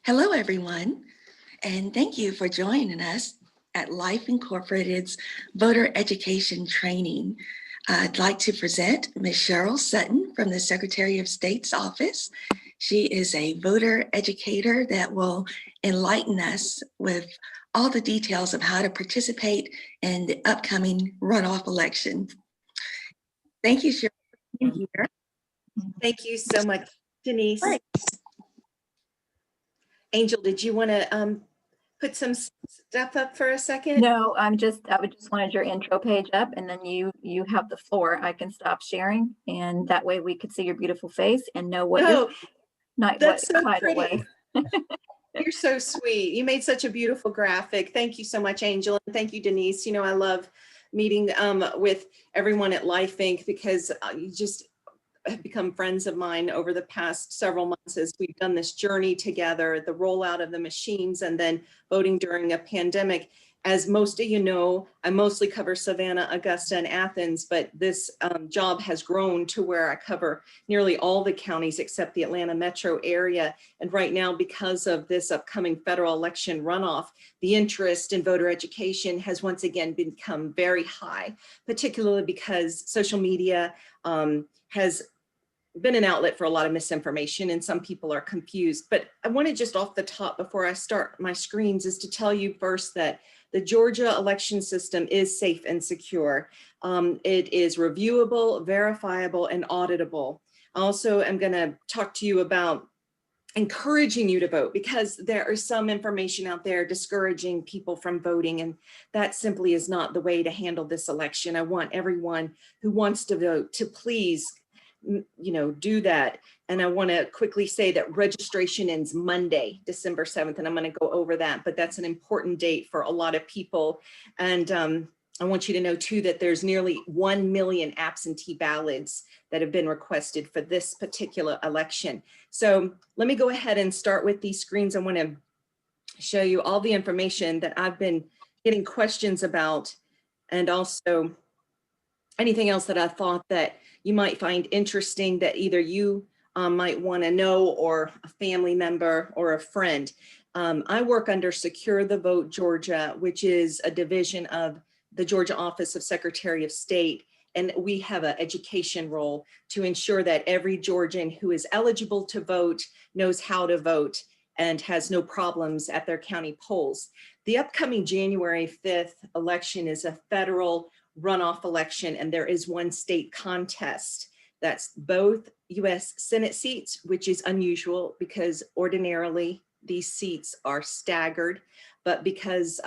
Hello, everyone, and thank you for joining us at Life Incorporated's Voter Education Training. I'd like to present Ms. Sharyl Sutton from the Secretary of State's office. She is a voter educator that will enlighten us with all the details of how to participate in the upcoming runoff election. Thank you, Sharyl, for being here. Thank you so much, Denise. Right. Angel, did you want to put some stuff up for a second? No, I would just wanted your intro page up, and then you have the floor. I can stop sharing, and that way we could see your beautiful face and know what you're not that's what so title pretty. You're so sweet. You made such a beautiful graphic. Thank you so much, Angel, and thank you, Denise. You know, I love meeting with everyone at Life Inc. because you just have become friends of mine over the past several months as we've done this journey together, the rollout of the machines, and then voting during a pandemic. As most of you know, I mostly cover Savannah, Augusta, and Athens, but this job has grown to where I cover nearly all the counties except the Atlanta metro area. And right now, because of this upcoming federal election runoff, the interest in voter education has once again become very high, particularly because social media has been an outlet for a lot of misinformation, and some people are confused. But I want to just off the top, before I start my screens, is to tell you first that the Georgia election system is safe and secure. It is reviewable, verifiable, and auditable. Also, I'm going to talk to you about encouraging you to vote, because there is some information out there discouraging people from voting, and that simply is not the way to handle this election. I want everyone who wants to vote to please do that. And I want to quickly say that registration ends Monday, December 7th, and I'm going to go over that, but that's an important date for a lot of people. And I want you to know too that there's nearly 1 million absentee ballots that have been requested for this particular election. So let me go ahead and start with these screens. I want to show you all the information that I've been getting questions about, and also anything else that I thought that you might find interesting that either you might want to know, or a family member or a friend. I work under Secure the Vote Georgia, which is a division of the Georgia Office of Secretary of State. And we have an education role to ensure that every Georgian who is eligible to vote knows how to vote and has no problems at their county polls. The upcoming January 5th election is a federal runoff election, and there is one state contest. That's both U.S. Senate seats, which is unusual because ordinarily these seats are staggered, but because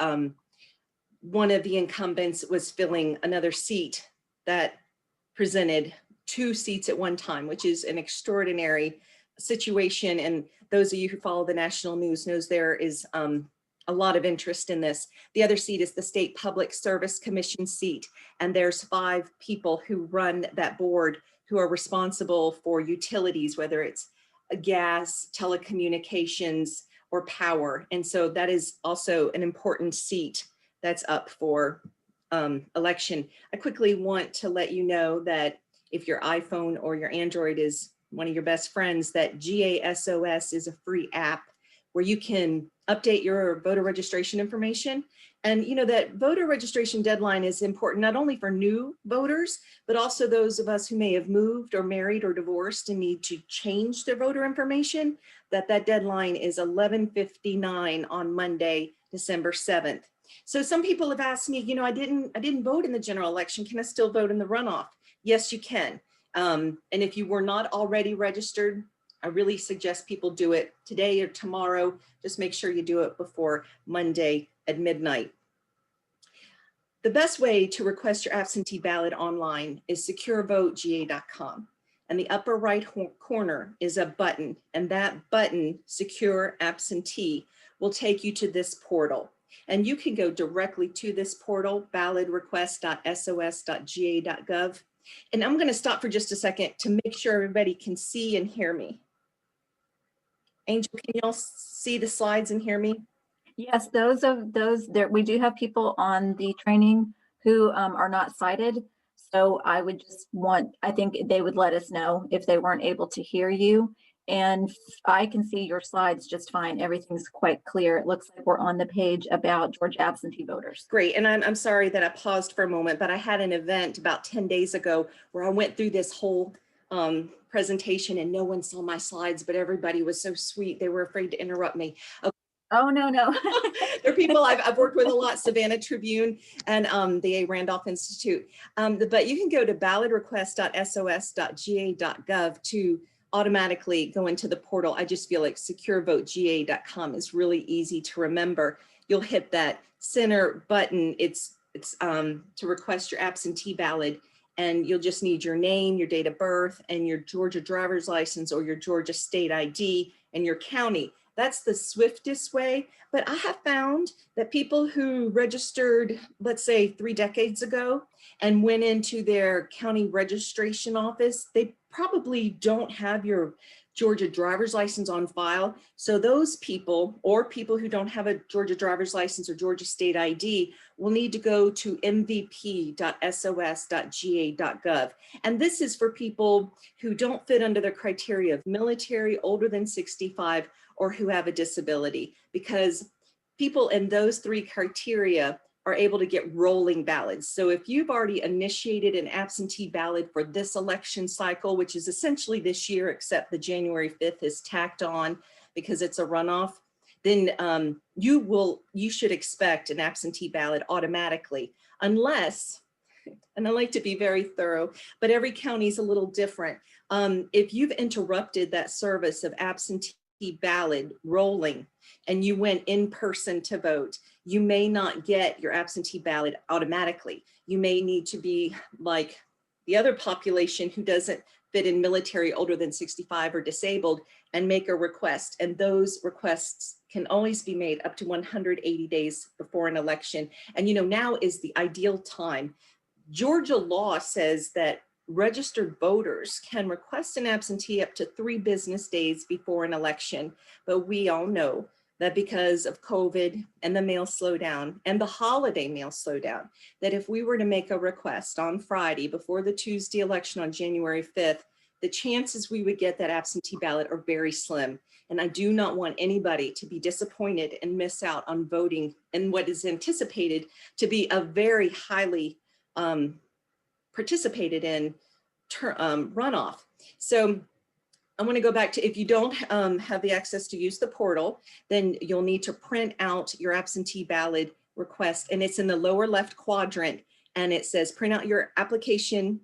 one of the incumbents was filling another seat, that presented 2 seats at one time, which is an extraordinary situation. And those of you who follow the national news knows there is a lot of interest in this. The other seat is the State Public Service Commission seat, and there's 5 people who run that board who are responsible for utilities, whether it's gas, telecommunications, or power. And so that is also an important seat that's up for election. I quickly want to let you know that if your iPhone or your Android is one of your best friends, that GASOS is a free app where you can update your voter registration information. And you know that voter registration deadline is important not only for new voters, but also those of us who may have moved or married or divorced and need to change their voter information, that deadline is 11:59 on Monday, December 7th. So some people have asked me, I didn't vote in the general election. Can I still vote in the runoff? Yes, you can. And if you were not already registered, I really suggest people do it today or tomorrow. Just make sure you do it before Monday at midnight. The best way to request your absentee ballot online is securevotega.com. And the upper right corner is a button, and that button, Secure Absentee, will take you to this portal. And you can go directly to this portal, ballotrequest.sos.ga.gov. And I'm going to stop for just a second to make sure everybody can see and hear me. Angel, can you all see the slides and hear me? Yes, those there. We do have people on the training who are not sighted. So I would just I think they would let us know if they weren't able to hear you. And I can see your slides just fine. Everything's quite clear. It looks like we're on the page about Georgia absentee voters. Great. And I'm sorry that I paused for a moment, but I had an event about 10 days ago where I went through this whole presentation and no one saw my slides, but everybody was so sweet. They were afraid to interrupt me. Oh, no. There are people I've worked with a lot, Savannah Tribune and the Randolph Institute. But you can go to ballotrequest.sos.ga.gov to automatically go into the portal. I just feel like securevotega.com is really easy to remember. You'll hit that center button. It's to request your absentee ballot, and you'll just need your name, your date of birth, and your Georgia driver's license or your Georgia state ID and your county. That's the swiftest way. But I have found that people who registered, let's say 3 decades ago, and went into their county registration office, they probably don't have your Georgia driver's license on file. So those people, or people who don't have a Georgia driver's license or Georgia state ID, will need to go to mvp.sos.ga.gov. And this is for people who don't fit under the criteria of military, older than 65, or who have a disability, because people in those 3 criteria are able to get rolling ballots. So if you've already initiated an absentee ballot for this election cycle, which is essentially this year, except the January 5th is tacked on because it's a runoff, then you should expect an absentee ballot automatically, unless, and I like to be very thorough, but every county is a little different. If you've interrupted that service of absentee ballot rolling and you went in person to vote, you may not get your absentee ballot automatically. You may need to be like the other population who doesn't fit in military, older than 65, or disabled, and make a request. And those requests can always be made up to 180 days before an election. And now is the ideal time. Georgia law says that registered voters can request an absentee up to 3 business days before an election. But we all know that because of COVID and the mail slowdown and the holiday mail slowdown, that if we were to make a request on Friday before the Tuesday election on January 5th, the chances we would get that absentee ballot are very slim. And I do not want anybody to be disappointed and miss out on voting in what is anticipated to be a very highly participated in runoff. So I want to go back to, if you don't have the access to use the portal, then you'll need to print out your absentee ballot request, and it's in the lower left quadrant, and it says print out your application,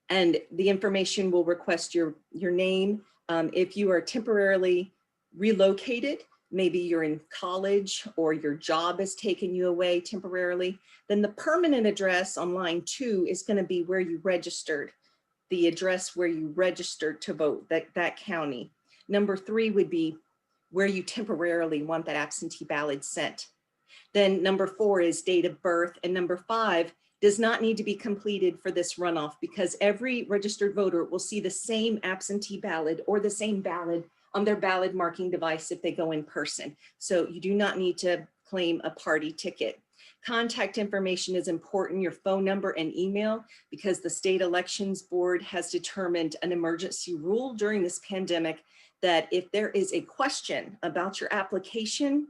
and the information will request your name. If you are temporarily relocated, maybe you're in college or your job has taken you away temporarily, then the permanent address on line 2 is going to be where you registered, the address where you registered to vote, that county. Number 3 would be where you temporarily want that absentee ballot sent. Then number 4 is date of birth, and number 5 does not need to be completed for this runoff, because every registered voter will see the same absentee ballot or the same ballot on their ballot marking device if they go in person. So you do not need to claim a party ticket. Contact information is important, your phone number and email, because the state elections board has determined an emergency rule during this pandemic that if there is a question about your application,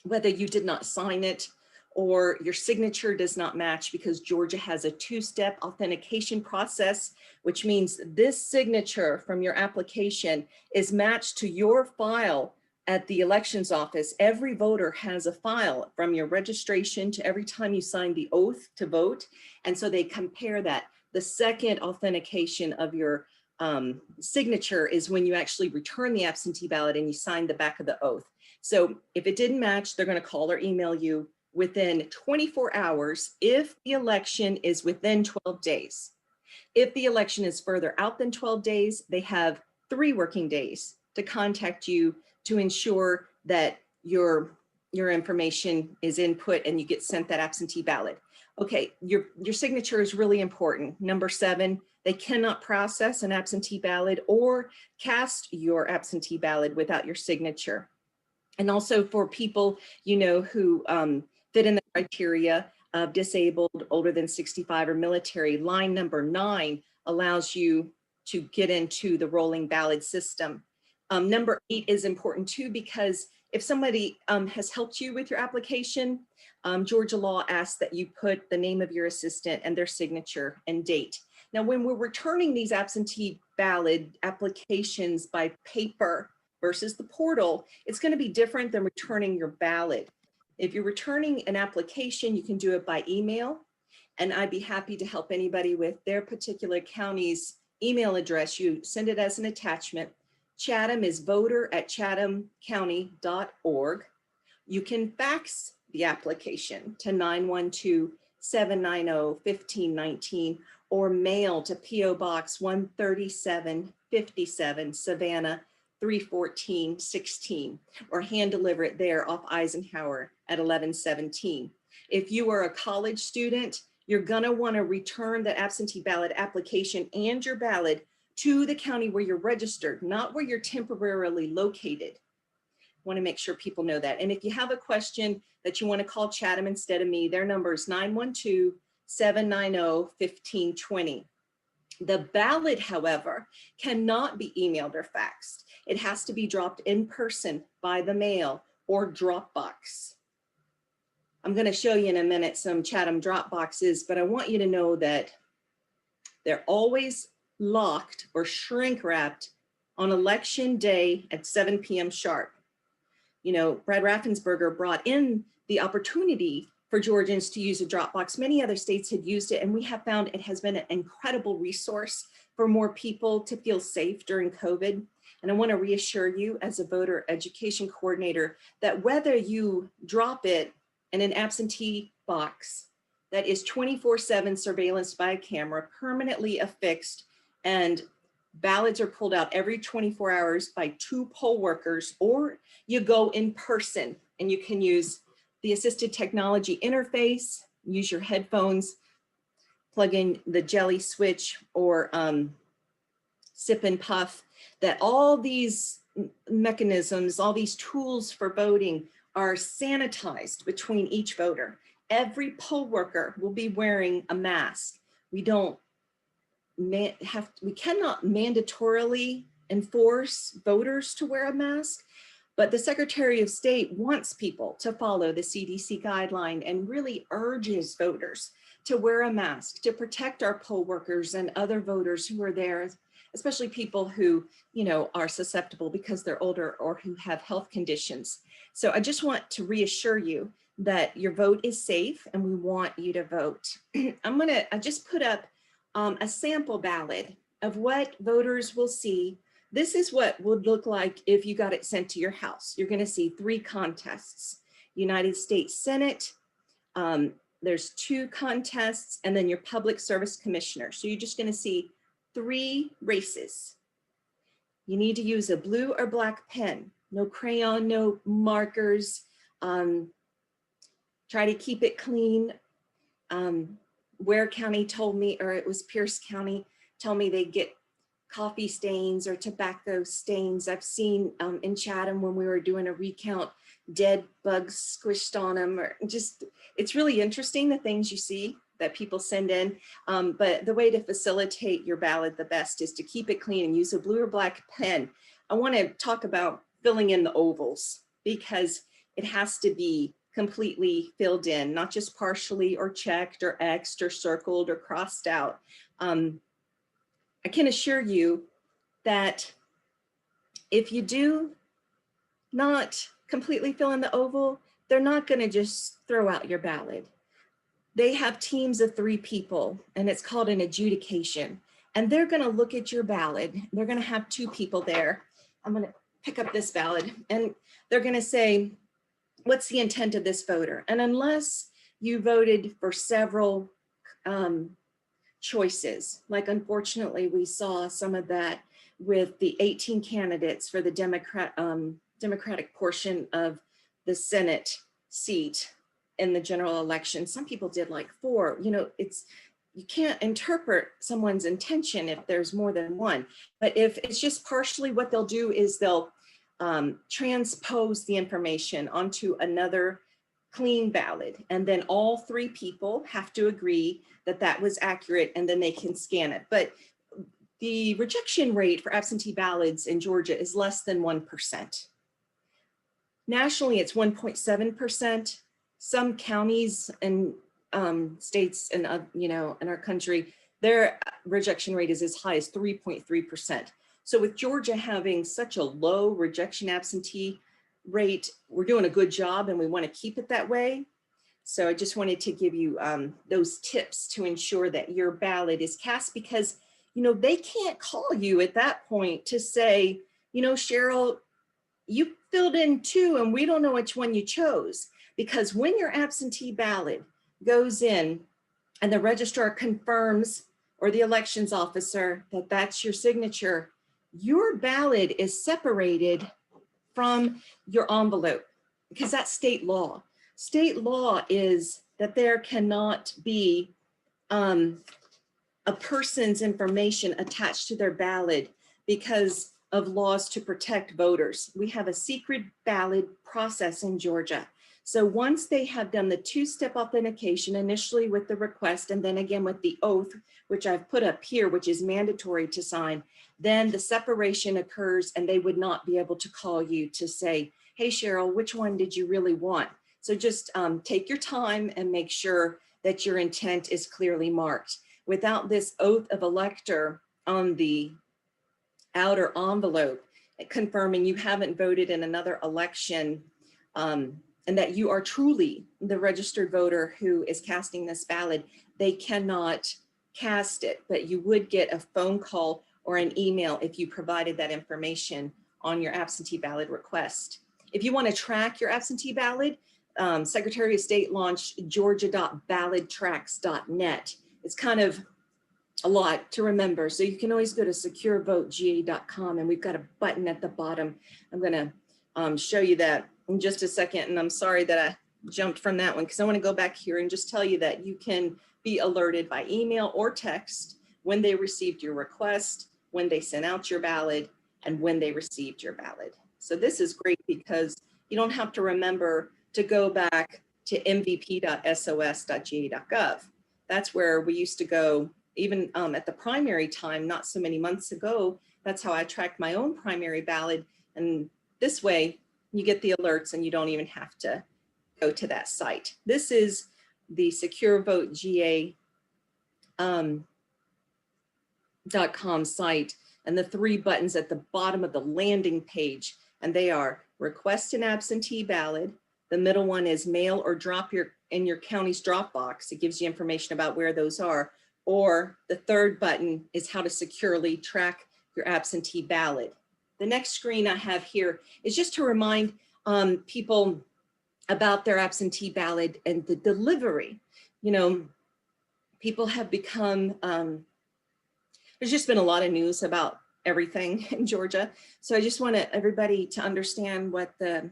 whether you did not sign it or your signature does not match, because Georgia has a 2-step authentication process, which means this signature from your application is matched to your file at the elections office. Every voter has a file from your registration to every time you sign the oath to vote. And so they compare that. The second authentication of your signature is when you actually return the absentee ballot and you sign the back of the oath. So if it didn't match, they're going to call or email you within 24 hours if the election is within 12 days. If the election is further out than 12 days, they have 3 working days to contact you to ensure that your information is input and you get sent that absentee ballot. Okay, your signature is really important. Number 7, they cannot process an absentee ballot or cast your absentee ballot without your signature. And also for people, who fit in the criteria of disabled, older than 65, or military, line number 9 allows you to get into the rolling ballot system. Number 8 is important too, because if somebody has helped you with your application, Georgia law asks that you put the name of your assistant and their signature and date. Now, when we're returning these absentee ballot applications by paper versus the portal, it's going to be different than returning your ballot. If you're returning an application, you can do it by email, and I'd be happy to help anybody with their particular county's email address. You send it as an attachment. Chatham is voter@chathamcounty.org. You can fax the application to 912-790-1519 or mail to P.O. Box 13757, Savannah 31416, or hand deliver it there off Eisenhower at 1117. If you are a college student, you're gonna wanna return the absentee ballot application and your ballot to the county where you're registered, not where you're temporarily located. Want to make sure people know that. And if you have a question that you want to call Chatham instead of me, their number is 912-790-1520. The ballot, however, cannot be emailed or faxed. It has to be dropped in person by the mail or Dropbox. I'm going to show you in a minute some Chatham Dropboxes, but I want you to know that they're always locked or shrink wrapped on election day at 7 p.m. sharp. You know, Brad Raffensperger brought in the opportunity for Georgians to use a Dropbox. Many other states had used it, and we have found it has been an incredible resource for more people to feel safe during COVID. And I want to reassure you as a voter education coordinator that whether you drop it in an absentee box that is 24/7 surveillance by a camera, permanently affixed, and ballots are pulled out every 24 hours by 2 poll workers, or you go in person and you can use the assisted technology interface, use your headphones, plug in the jelly switch or sip and puff, that all these mechanisms, all these tools for voting are sanitized between each voter. Every poll worker will be wearing a mask. We cannot mandatorily enforce voters to wear a mask, but the Secretary of State wants people to follow the CDC guideline and really urges voters to wear a mask to protect our poll workers and other voters who are there, especially people who, you know, are susceptible because they're older or who have health conditions. So I just want to reassure you that your vote is safe and we want you to vote. I just put up a sample ballot of what voters will see. This is what would look like if you got it sent to your house. You're going to see 3 contests: United States Senate, there's 2 contests, and then your public service commissioner. So you're just going to see 3 races. You need to use a blue or black pen, no crayon, no markers. Try to keep it clean. Ware County told me, or it was Pierce County, told me they get coffee stains or tobacco stains. I've seen in Chatham when we were doing a recount, dead bugs squished on them, or just, it's really interesting the things you see that people send in. But the way to facilitate your ballot the best is to keep it clean and use a blue or black pen. I want to talk about filling in the ovals because it has to be completely filled in, not just partially or checked or X'd or circled or crossed out. I can assure you that if you do not completely fill in the oval, they're not going to just throw out your ballot. They have teams of 3 people, and it's called an adjudication. And they're going to look at your ballot. They're going to have 2 people there. I'm going to pick up this ballot, and they're going to say, what's the intent of this voter? And unless you voted for several choices, like unfortunately we saw some of that with the 18 candidates for the Democratic portion of the Senate seat in the general election. Some people did like 4. You know, you can't interpret someone's intention if there's more than one. But if it's just partially, what they'll do is they'll transpose the information onto another clean ballot, and then all 3 people have to agree that that was accurate, and then they can scan it. But the rejection rate for absentee ballots in Georgia is less than 1%. Nationally, it's 1.7%. Some counties and states and in our country, their rejection rate is as high as 3.3%. So with Georgia having such a low rejection absentee rate, we're doing a good job and we want to keep it that way. So I just wanted to give you those tips to ensure that your ballot is cast, because, they can't call you at that point to say, Cheryl, you filled in 2 and we don't know which one you chose. Because when your absentee ballot goes in and the registrar confirms, or the elections officer, that that's your signature, your ballot is separated from your envelope, because that's state law. State law is that there cannot be a person's information attached to their ballot because of laws to protect voters. We have a secret ballot process in Georgia. So once they have done the 2-step authentication, initially with the request and then again with the oath, which I've put up here, which is mandatory to sign, then the separation occurs and they would not be able to call you to say, hey, Cheryl, which one did you really want? So just take your time and make sure that your intent is clearly marked. Without this oath of elector on the outer envelope, confirming you haven't voted in another election, and that you are truly the registered voter who is casting this ballot, they cannot cast it, but you would get a phone call or an email if you provided that information on your absentee ballot request. If you want to track your absentee ballot, Secretary of State launched georgia.ballottracks.net. It's kind of a lot to remember, so you can always go to securevotega.com, and we've got a button at the bottom. I'm going to show you that in just a second, and I'm sorry that I jumped from that one because I want to go back here and just tell you that you can be alerted by email or text when they received your request, when they sent out your ballot, and when they received your ballot. So this is great because you don't have to remember to go back to mvp.sos.ga.gov. That's where we used to go, even at the primary time, not so many months ago. That's how I tracked my own primary ballot. And this way you get the alerts and you don't even have to go to that site. This is the securevotegA.com site, and the 3 buttons at the bottom of the landing page, and they are request an absentee ballot. The middle one is mail or drop in your county's drop box. It gives you information about where those are. Or the 3rd button is how to securely track your absentee ballot. The next screen I have here is just to remind people about their absentee ballot and the delivery. People have become, there's just been a lot of news about everything in Georgia. So I just want everybody to understand what the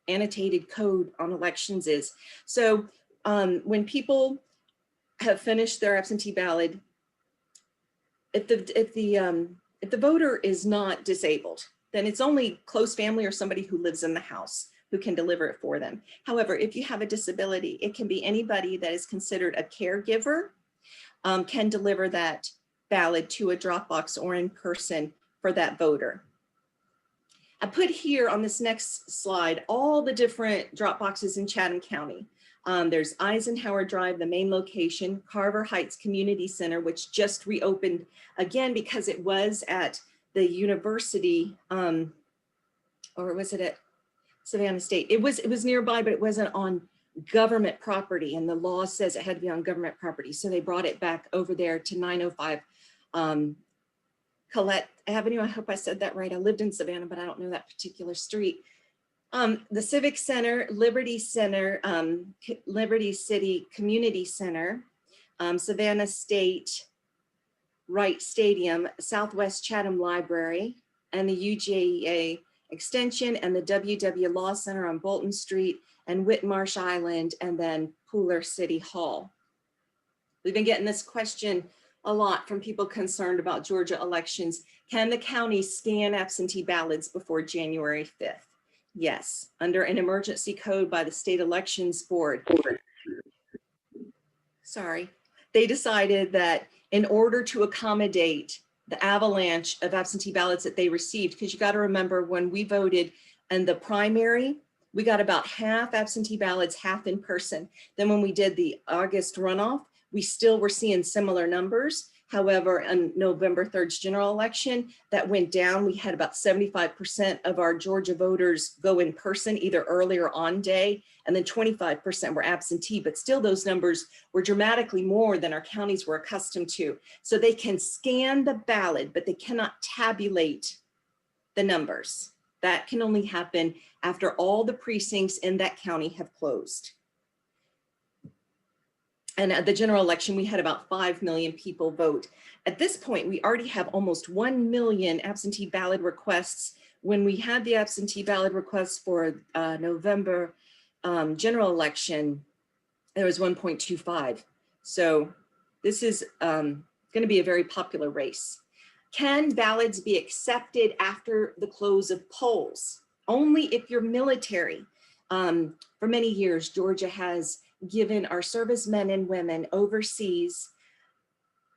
annotated code on elections is. So when people have finished their absentee ballot, if the voter is not disabled, then it's only close family or somebody who lives in the house who can deliver it for them. However, if you have a disability, it can be anybody that is considered a caregiver can deliver that ballot to a Dropbox or in person for that voter. I put here on this next slide all the different drop boxes in Chatham County. There's Eisenhower Drive, the main location, Carver Heights Community Center, which just reopened again because it was at the university, or was it at Savannah State? It was nearby, but it wasn't on government property, and the law says it had to be on government property. So they brought it back over there to 905 Collette Avenue. I hope I said that right. I lived in Savannah, but I don't know that particular street. The Civic Center, Liberty Center, Liberty City Community Center, Savannah State Wright Stadium, Southwest Chatham Library, and the UJEA Extension, and the WW Law Center on Bolton Street, and Whitmarsh Island, and then Pooler City Hall. We've been getting this question a lot from people concerned about Georgia elections. Can the county scan absentee ballots before January 5th? Yes, under an emergency code by the State Elections Board. Sorry, they decided that in order to accommodate the avalanche of absentee ballots that they received, because you got to remember when we voted in the primary, we got about half absentee ballots, half in person. Then when we did the August runoff, we still were seeing similar numbers. However, on November 3rd's general election, that went down. We had about 75% of our Georgia voters go in person, either early or on day, and then 25% were absentee, but still those numbers were dramatically more than our counties were accustomed to. So they can scan the ballot, but they cannot tabulate the numbers. That can only happen after all the precincts in that county have closed. And at the general election, we had about 5 million people vote. At this point, we already have almost 1 million absentee ballot requests. When we had the absentee ballot requests for November general election, there was 1.25. So this is going to be a very popular race. Can ballots be accepted after the close of polls? Only if you're military. For many years, Georgia has given our servicemen and women overseas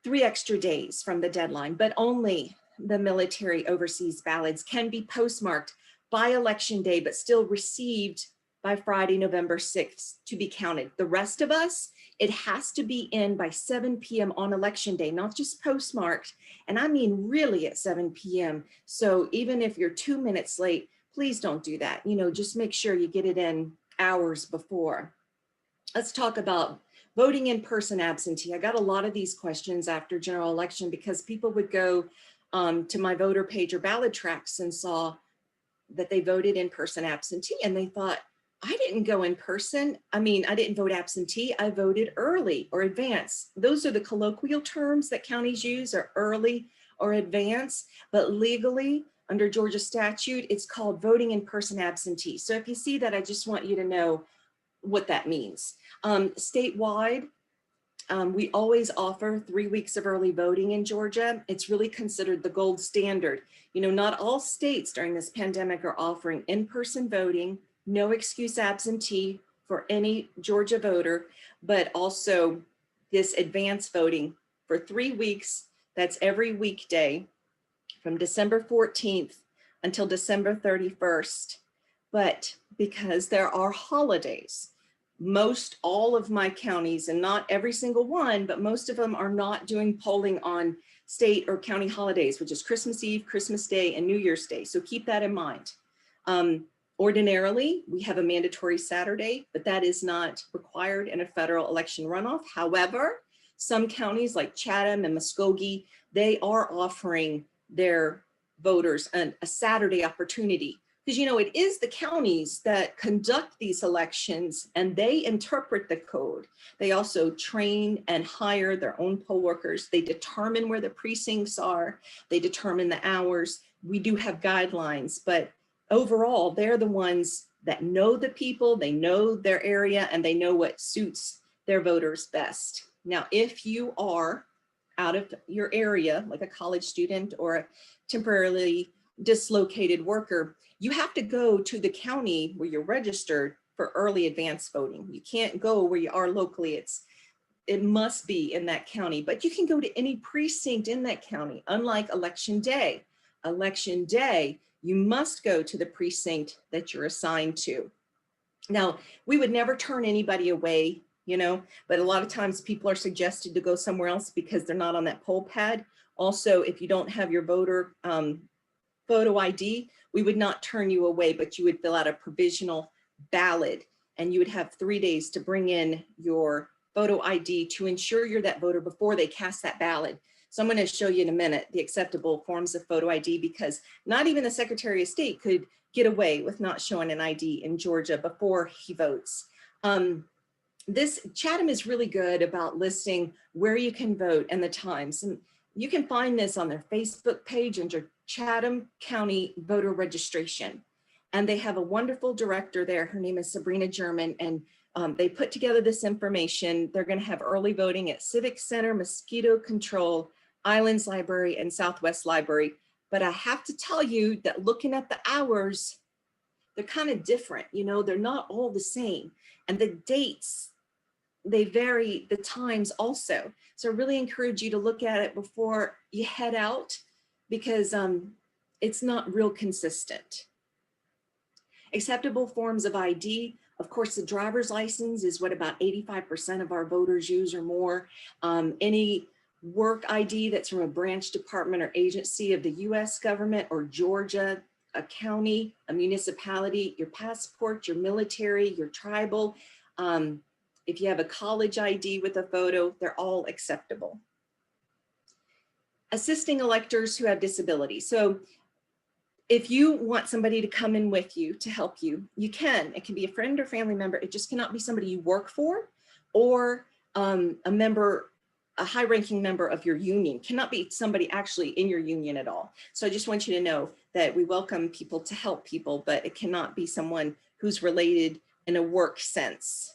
3 extra days from the deadline, but only the military overseas ballots can be postmarked by election day, but still received by Friday, November 6th to be counted. The rest of us, it has to be in by 7 p.m. on election day, not just postmarked. And I mean really at 7 p.m. So even if you're 2 minutes late, please don't do that. You know, just make sure you get it in hours before. Let's talk about voting in person absentee. I got a lot of these questions after general election because people would go to my voter page or ballot tracks and saw that they voted in person absentee and they thought, I didn't go in person. I mean, I didn't vote absentee. I voted early or advance. Those are the colloquial terms that counties use, are early or advance, but legally under Georgia statute, it's called voting in person absentee. So if you see that, I just want you to know what that means. Statewide, we always offer 3 weeks of early voting in Georgia. It's really considered the gold standard. You know, not all states during this pandemic are offering in-person voting, no excuse absentee for any Georgia voter, but also this advance voting for 3 weeks. That's every weekday from December 14th until December 31st. But because there are holidays, most all of my counties, and not every single one, but most of them are not doing polling on state or county holidays, which is Christmas Eve, Christmas Day, and New Year's Day. So keep that in mind. Ordinarily, we have a mandatory Saturday, but that is not required in a federal election runoff. However, some counties like Chatham and Muskogee, they are offering their voters a Saturday opportunity. Because, you know, it is the counties that conduct these elections and they interpret the code. They also train and hire their own poll workers. They determine where the precincts are. They determine the hours. We do have guidelines, but overall, they're the ones that know the people, they know their area, and they know what suits their voters best. Now, if you are out of your area, like a college student or a temporarily dislocated worker, you have to go to the county where you're registered for early advance voting. You can't go where you are locally. It must be in that county, but you can go to any precinct in that county, unlike election day. Election day, you must go to the precinct that you're assigned to. Now, we would never turn anybody away, you know, but a lot of times people are suggested to go somewhere else because they're not on that poll pad. Also, if you don't have your voter photo ID, we would not turn you away, but you would fill out a provisional ballot and you would have 3 days to bring in your photo ID to ensure you're that voter before they cast that ballot. So I'm going to show you in a minute the acceptable forms of photo ID, because not even the Secretary of State could get away with not showing an ID in Georgia before he votes. This Chatham is really good about listing where you can vote and the times. And you can find this on their Facebook page under Chatham County Voter Registration. And they have a wonderful director there. Her name is Sabrina German. And they put together this information. They're going to have early voting at Civic Center, Mosquito Control, Islands Library, and Southwest Library. But I have to tell you that looking at the hours, they're kind of different. You know, they're not all the same. And the dates they vary the times also. So I really encourage you to look at it before you head out, because it's not real consistent. Acceptable forms of ID. Of course, the driver's license is what about 85% of our voters use or more. Any work ID that's from a branch, department, or agency of the US government or Georgia, a county, a municipality, your passport, your military, your tribal. If you have a college ID with a photo, they're all acceptable. Assisting electors who have disabilities. So if you want somebody to come in with you to help you, you can. It can be a friend or family member. It just cannot be somebody you work for, or a member, a high-ranking member of your union. Cannot be somebody actually in your union at all. So I just want you to know that we welcome people to help people, but it cannot be someone who's related in a work sense.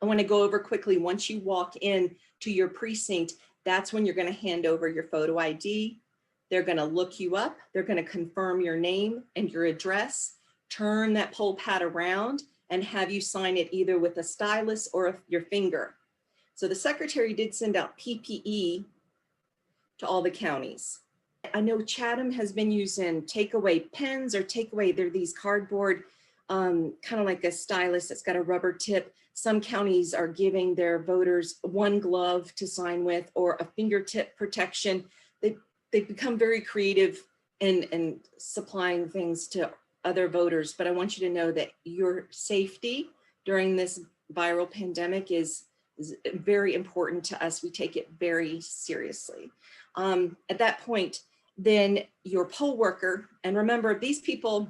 I want to go over quickly, once you walk in to your precinct, that's when you're going to hand over your photo ID. They're going to look you up. They're going to confirm your name and your address, turn that poll pad around, and have you sign it either with a stylus or your finger. So the secretary did send out PPE to all the counties. I know Chatham has been using takeaway pens or takeaway, they're these cardboard, kind of like a stylus that's got a rubber tip. Some counties are giving their voters one glove to sign with, or a fingertip protection. They've become very creative in supplying things to other voters, but I want you to know that your safety during this viral pandemic is very important to us. We take it very seriously. At that point, then your poll worker, and remember, these people,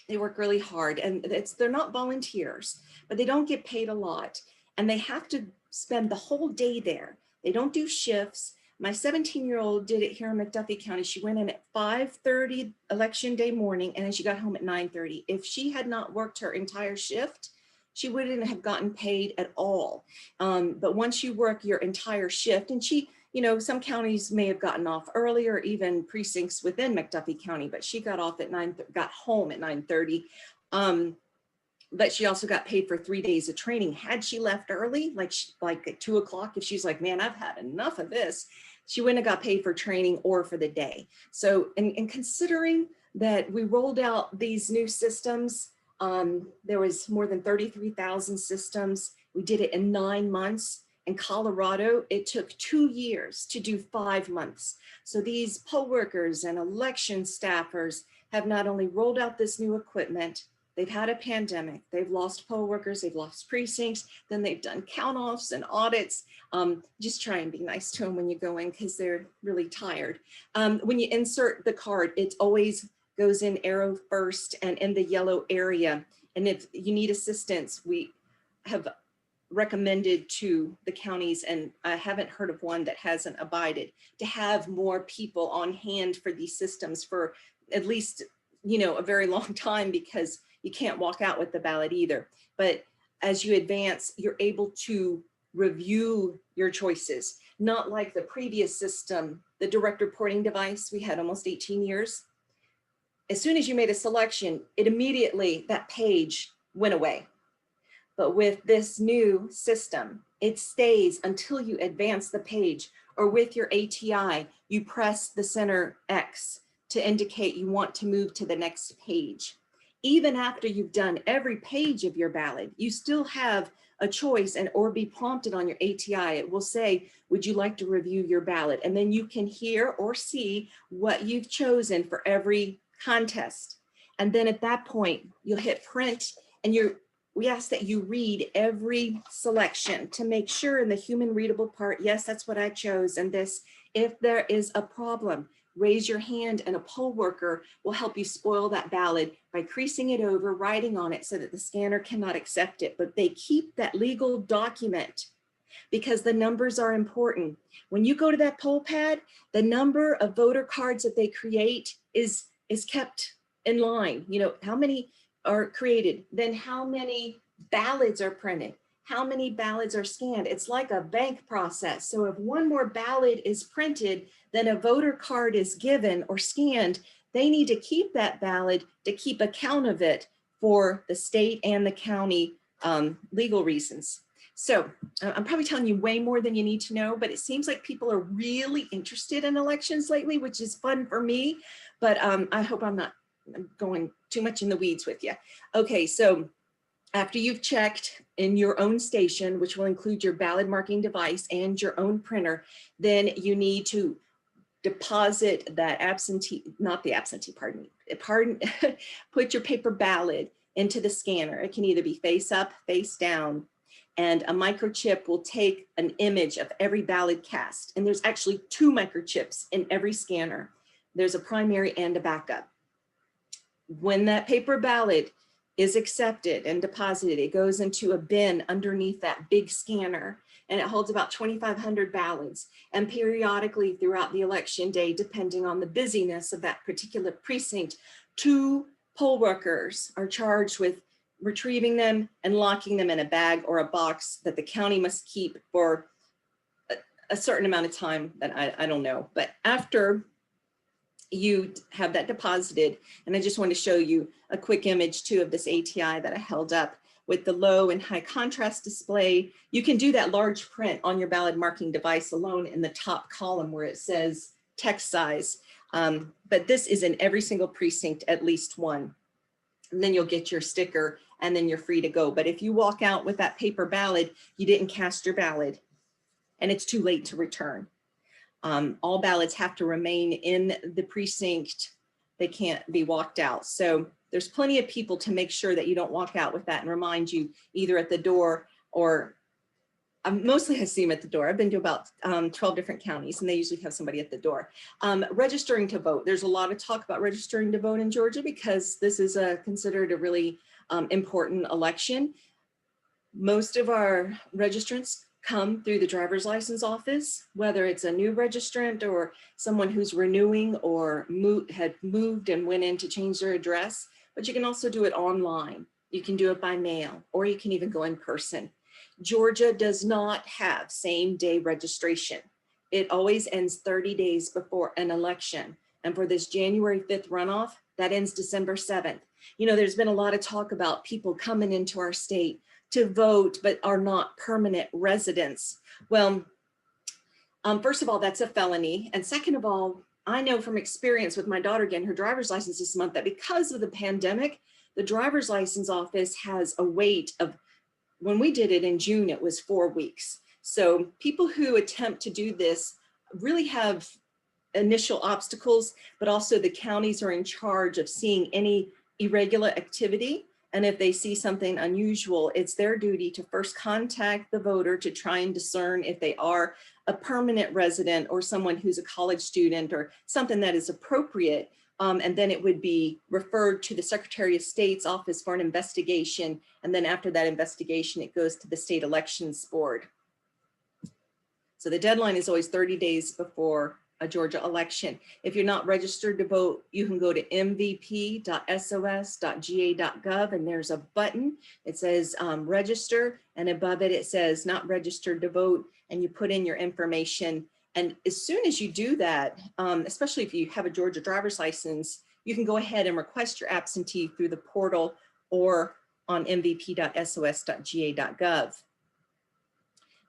they work really hard, and they're not volunteers, but they don't get paid a lot, and they have to spend the whole day there. They don't do shifts. My 17-year-old did it here in McDuffie County. She went in at 5:30 election day morning, and then she got home at 9:30. If she had not worked her entire shift, she wouldn't have gotten paid at all. But once you work your entire shift, and she, you know, some counties may have gotten off earlier, even precincts within McDuffie County, but she got off at got home at 9:30. But she also got paid for 3 days of training. Had she left early, like at 2 o'clock, if she's like, man, I've had enough of this, she wouldn't have got paid for training or for the day. So, and considering that we rolled out these new systems, there was more than 33,000 systems. We did it in 9 months. In Colorado, it took 2 years to do 5 months. So these poll workers and election staffers have not only rolled out this new equipment, they've had a pandemic, they've lost poll workers, they've lost precincts, then they've done count-offs and audits. Just try and be nice to them when you go in, because they're really tired. When you insert the card, it always goes in arrow first and in the yellow area. And if you need assistance, we have recommended to the counties, and I haven't heard of one that hasn't abided, to have more people on hand for these systems for at least, you know, a very long time, because you can't walk out with the ballot either. But as you advance, you're able to review your choices, not like the previous system, the direct reporting device we had almost 18 years. As soon as you made a selection, it immediately, that page went away. But with this new system, it stays until you advance the page, or with your ATI, you press the center X to indicate you want to move to the next page. Even after you've done every page of your ballot, you still have a choice, and or be prompted on your ATI. It will say, would you like to review your ballot? And then you can hear or see what you've chosen for every contest. And then at that point, you'll hit print, and we ask that you read every selection to make sure in the human readable part, yes, that's what I chose. And this, if there is a problem, raise your hand, and a poll worker will help you spoil that ballot by creasing it over, writing on it so that the scanner cannot accept it. But they keep that legal document because the numbers are important. When you go to that poll pad, the number of voter cards that they create is kept in line. You know, how many are created, then how many ballots are printed, how many ballots are scanned. It's like a bank process. So if one more ballot is printed, then a voter card is given or scanned, they need to keep that ballot to keep account of it for the state and the county legal reasons. So I'm probably telling you way more than you need to know, but it seems like people are really interested in elections lately, which is fun for me, but I hope I'm not going too much in the weeds with you. Okay, so after you've checked in your own station, which will include your ballot marking device and your own printer, then you need to deposit that put your paper ballot into the scanner. It can either be face up, face down, and a microchip will take an image of every ballot cast. And there's actually 2 microchips in every scanner. There's a primary and a backup. When that paper ballot is accepted and deposited, it goes into a bin underneath that big scanner, and it holds about 2,500 ballots. And periodically throughout the election day, depending on the busyness of that particular precinct, 2 poll workers are charged with retrieving them and locking them in a bag or a box that the county must keep for a certain amount of time that I don't know. But after you have that deposited, and I just want to show you a quick image too of this ATI that I held up with the low and high contrast display. You can do that large print on your ballot marking device alone in the top column where it says text size. But this is in every single precinct, at least one. And then you'll get your sticker and then you're free to go. But if you walk out with that paper ballot, you didn't cast your ballot and it's too late to return. All ballots have to remain in the precinct. They can't be walked out. So there's plenty of people to make sure that you don't walk out with that and remind you either at the door or mostly I see them at the door. I've been to about 12 different counties and they usually have somebody at the door. Registering to vote. There's a lot of talk about registering to vote in Georgia because this is considered a really important election. Most of our registrants come through the driver's license office, whether it's a new registrant or someone who's renewing or had moved and went in to change their address, but you can also do it online. You can do it by mail, or you can even go in person. Georgia does not have same-day registration. It always ends 30 days before an election. And for this January 5th runoff, that ends December 7th. You know, there's been a lot of talk about people coming into our state to vote, but are not permanent residents. Well, first of all, that's a felony. And second of all, I know from experience with my daughter getting her driver's license this month that because of the pandemic, the driver's license office has a wait of, when we did it in June, it was 4 weeks. So people who attempt to do this really have initial obstacles, but also the counties are in charge of seeing any irregular activity. And if they see something unusual, it's their duty to first contact the voter to try and discern if they are a permanent resident or someone who's a college student or something that is appropriate. And then it would be referred to the Secretary of State's office for an investigation. And then after that investigation, it goes to the State Elections Board. So the deadline is always 30 days before a Georgia election. If you're not registered to vote, you can go to mvp.sos.ga.gov and there's a button. It says register, and above it, it says not registered to vote, and you put in your information. And as soon as you do that, especially if you have a Georgia driver's license, you can go ahead and request your absentee through the portal or on mvp.sos.ga.gov.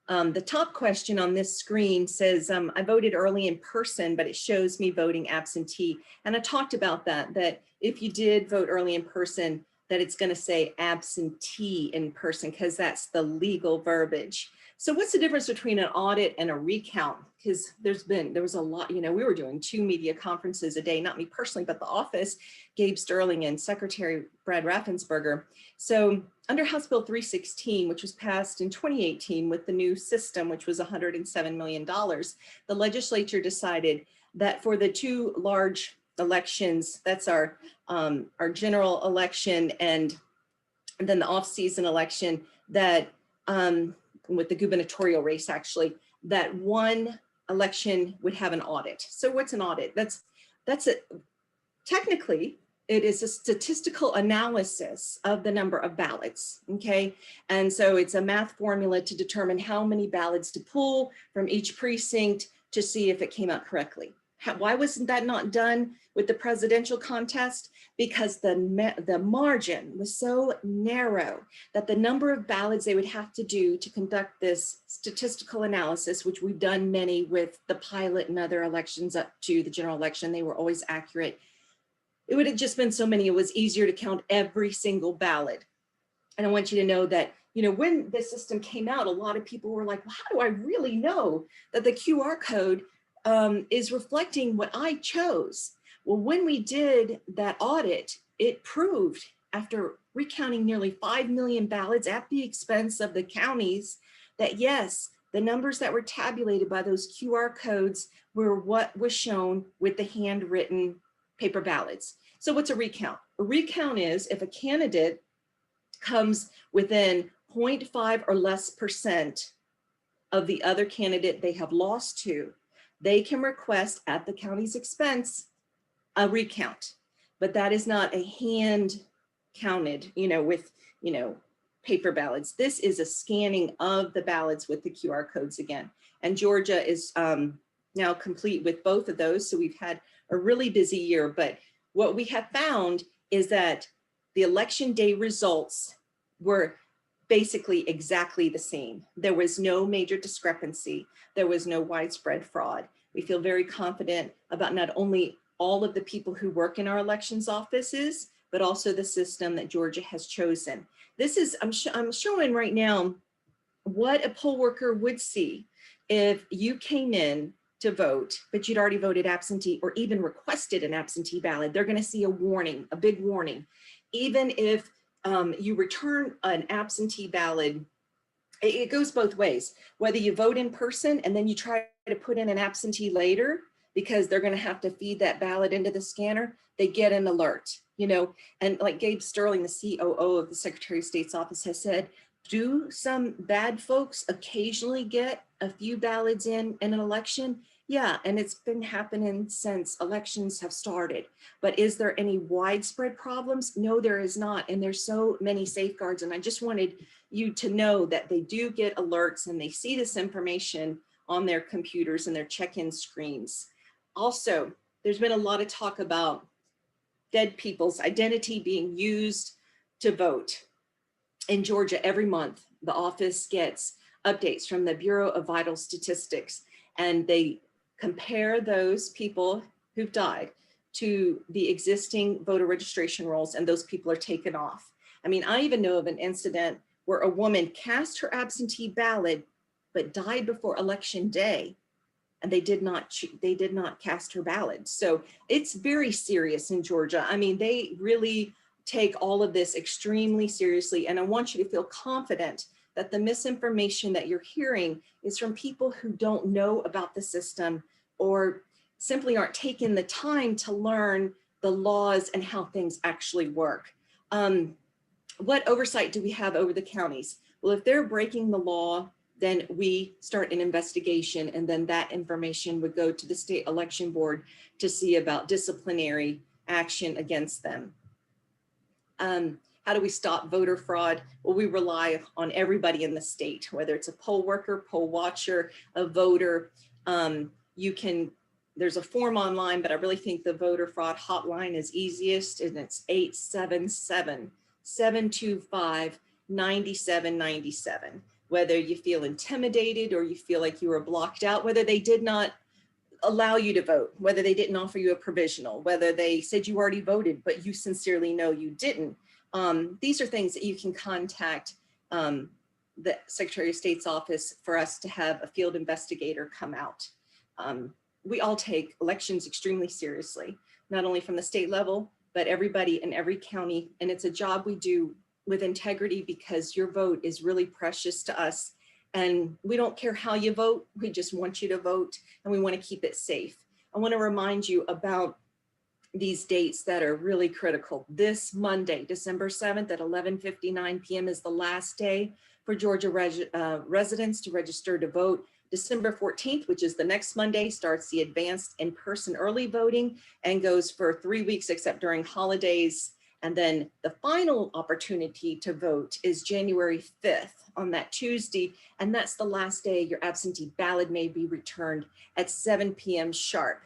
The top question on this screen says, I voted early in person, but it shows me voting absentee. And I talked about that if you did vote early in person, that it's going to say absentee in person because that's the legal verbiage. So what's the difference between an audit and a recount? Because there was a lot, you know, we were doing 2 media conferences a day, not me personally, but the office, Gabe Sterling and Secretary Brad Raffensperger. So under House Bill 316, which was passed in 2018 with the new system, which was $107 million, the legislature decided that for the 2 large elections, that's our general election and then the off-season election, that with the gubernatorial race, actually, that one election would have an audit. So what's an audit? Technically, it is a statistical analysis of the number of ballots, okay? And so it's a math formula to determine how many ballots to pull from each precinct to see if it came out correctly. Why wasn't that not done with the presidential contest? Because the margin was so narrow that the number of ballots they would have to do to conduct this statistical analysis, which we've done many with the pilot and other elections up to the general election, they were always accurate. It would have just been so many, it was easier to count every single ballot. And I want you to know that, you know, when the system came out, a lot of people were like, well, how do I really know that the QR code is reflecting what I chose? Well, when we did that audit, it proved after recounting nearly 5 million ballots at the expense of the counties that yes, the numbers that were tabulated by those QR codes were what was shown with the handwritten paper ballots. So what's a recount? A recount is if a candidate comes within 0.5 or less % of the other candidate they have lost to, they can request at the county's expense a recount, but that is not a hand counted, you know, with, you know, paper ballots. This is a scanning of the ballots with the QR codes again. And Georgia is now complete with both of those. So we've had a really busy year, but what we have found is that the election day results were basically exactly the same. There was no major discrepancy. There was no widespread fraud. We feel very confident about not only all of the people who work in our elections offices, but also the system that Georgia has chosen. This is, I'm showing right now what a poll worker would see if you came in to vote, but you'd already voted absentee or even requested an absentee ballot. They're going to see a warning, a big warning. Even if you return an absentee ballot, it goes both ways. Whether you vote in person and then you try to put in an absentee later, because they're going to have to feed that ballot into the scanner, they get an alert, you know. And like Gabe Sterling, the COO of the Secretary of State's office, has said, do some bad folks occasionally get a few ballots in an election? Yeah, and it's been happening since elections have started. But is there any widespread problems? No, there is not. And there's so many safeguards. And I just wanted you to know that they do get alerts and they see this information on their computers and their check-in screens. Also, there's been a lot of talk about dead people's identity being used to vote. In Georgia, every month, the office gets updates from the Bureau of Vital Statistics, and they compare those people who've died to the existing voter registration rolls, and those people are taken off. I mean, I even know of an incident where a woman cast her absentee ballot, but died before election day, and they did not cast her ballot. So it's very serious in Georgia. I mean, they really take all of this extremely seriously. And I want you to feel confident that the misinformation that you're hearing is from people who don't know about the system or simply aren't taking the time to learn the laws and how things actually work. What oversight do we have over the counties? Well, if they're breaking the law, then we start an investigation, and then that information would go to the state election board to see about disciplinary action against them. How do we stop voter fraud? Well, we rely on everybody in the state, whether it's a poll worker, poll watcher, a voter. There's a form online, but I really think the voter fraud hotline is easiest, and it's 877-725-9797. Whether you feel intimidated or you feel like you were blocked out, whether they did not allow you to vote, whether they didn't offer you a provisional, whether they said you already voted, but you sincerely know you didn't. These are things that you can contact the Secretary of State's office for us to have a field investigator come out. We all take elections extremely seriously, not only from the state level, but everybody in every county. And it's a job we do with integrity because your vote is really precious to us. And we don't care how you vote, we just want you to vote, and we want to keep it safe. I want to remind you about these dates that are really critical. This Monday, December 7th at 11:59 p.m. is the last day for Georgia residents to register to vote. December 14th, which is the next Monday, starts the advanced in-person early voting and goes for 3 weeks except during holidays. And then the final opportunity to vote is January 5th on that Tuesday. And that's the last day your absentee ballot may be returned at 7 p.m. sharp.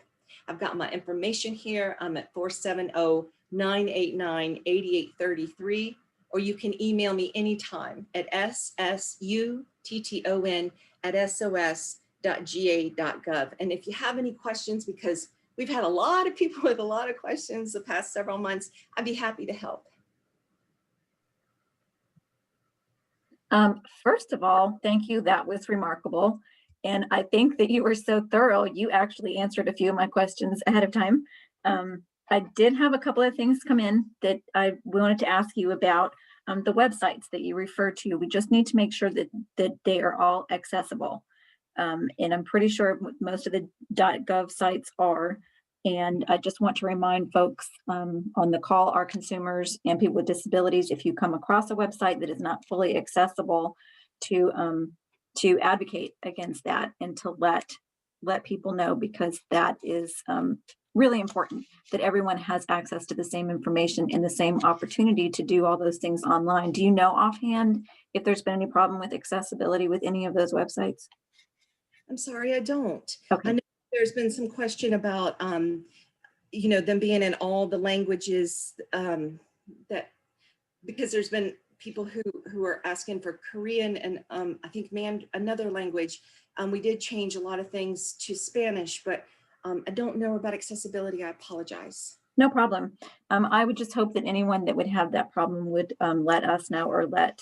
I've got my information here. I'm at 470-989-8833, or you can email me anytime at ssutton@sos.ga.gov. And if you have any questions, because we've had a lot of people with a lot of questions the past several months, I'd be happy to help. First of all, thank you. That was remarkable. And I think that you were so thorough. You actually answered a few of my questions ahead of time. I did have a couple of things come in that I wanted to ask you about. The websites that you refer to, we just need to make sure that they are all accessible. And I'm pretty sure most of the .gov sites are. And I just want to remind folks on the call, our consumers and people with disabilities, if you come across a website that is not fully accessible, to advocate against that and to let people know, because that is really important, that everyone has access to the same information and the same opportunity to do all those things online. Do you know offhand if there's been any problem with accessibility with any of those websites? I'm sorry, I don't. Okay. I know there's been some question about, you know, them being in all the languages, that, because there's been people who are asking for Korean and I think another language. We did change a lot of things to Spanish, but I don't know about accessibility. I apologize. No problem. I would just hope that anyone that would have that problem would let us know, or let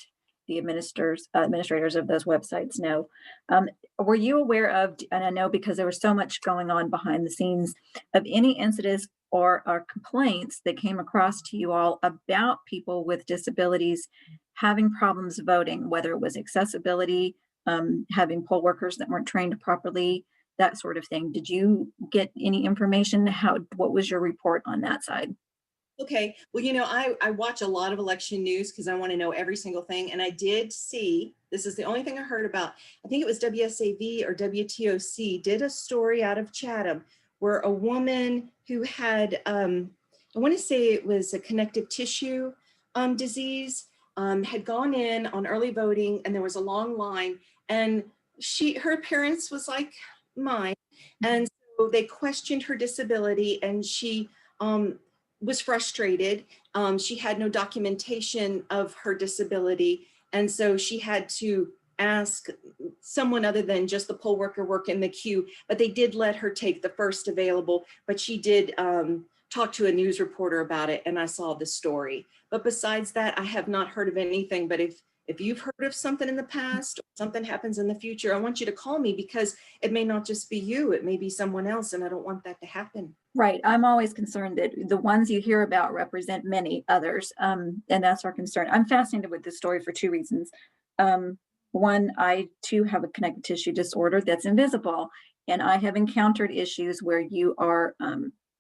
the administrators of those websites know. Were you aware of, and I know because there was so much going on behind the scenes, of any incidents or complaints that came across to you all about people with disabilities having problems voting, whether it was accessibility, having poll workers that weren't trained properly, that sort of thing? Did you get any information? What was your report on that side? Okay, well, you know, I watch a lot of election news because I want to know every single thing. And I did see, this is the only thing I heard about, I think it was WSAV or WTOC did a story out of Chatham where a woman who had, I want to say it was a connective tissue disease, had gone in on early voting, and there was a long line, and her appearance was like mine. And so they questioned her disability, and she was frustrated. She had no documentation of her disability. And so she had to ask someone other than just the poll worker work in the queue, but they did let her take the first available, but she did talk to a news reporter about it, and I saw the story. But besides that, I have not heard of anything. But if you've heard of something in the past or something happens in the future, I want you to call me, because it may not just be you, it may be someone else, and I don't want that to happen. Right. I'm always concerned that the ones you hear about represent many others. And that's our concern. I'm fascinated with this story for two reasons. One, I too have a connective tissue disorder that's invisible. And I have encountered issues where you are,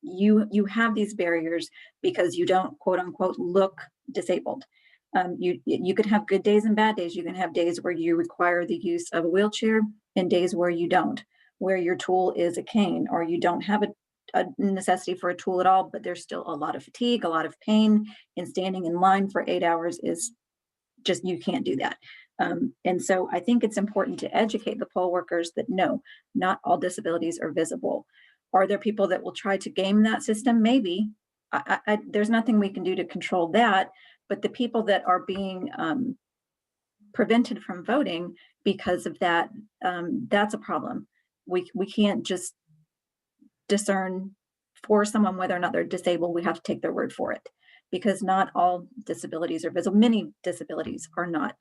you have these barriers because you don't, quote unquote, look disabled. You could have good days and bad days. You can have days where you require the use of a wheelchair and days where you don't, where your tool is a cane, or you don't have a necessity for a tool at all, but there's still a lot of fatigue, a lot of pain, and standing in line for 8 hours is just, you can't do that. And so I think it's important to educate the poll workers that no, not all disabilities are visible. Are there people that will try to game that system? Maybe. There's nothing we can do to control that, but the people that are being prevented from voting because of that, that's a problem. We can't just discern for someone whether or not they're disabled. We have to take their word for it, because not all disabilities are visible. Many disabilities are not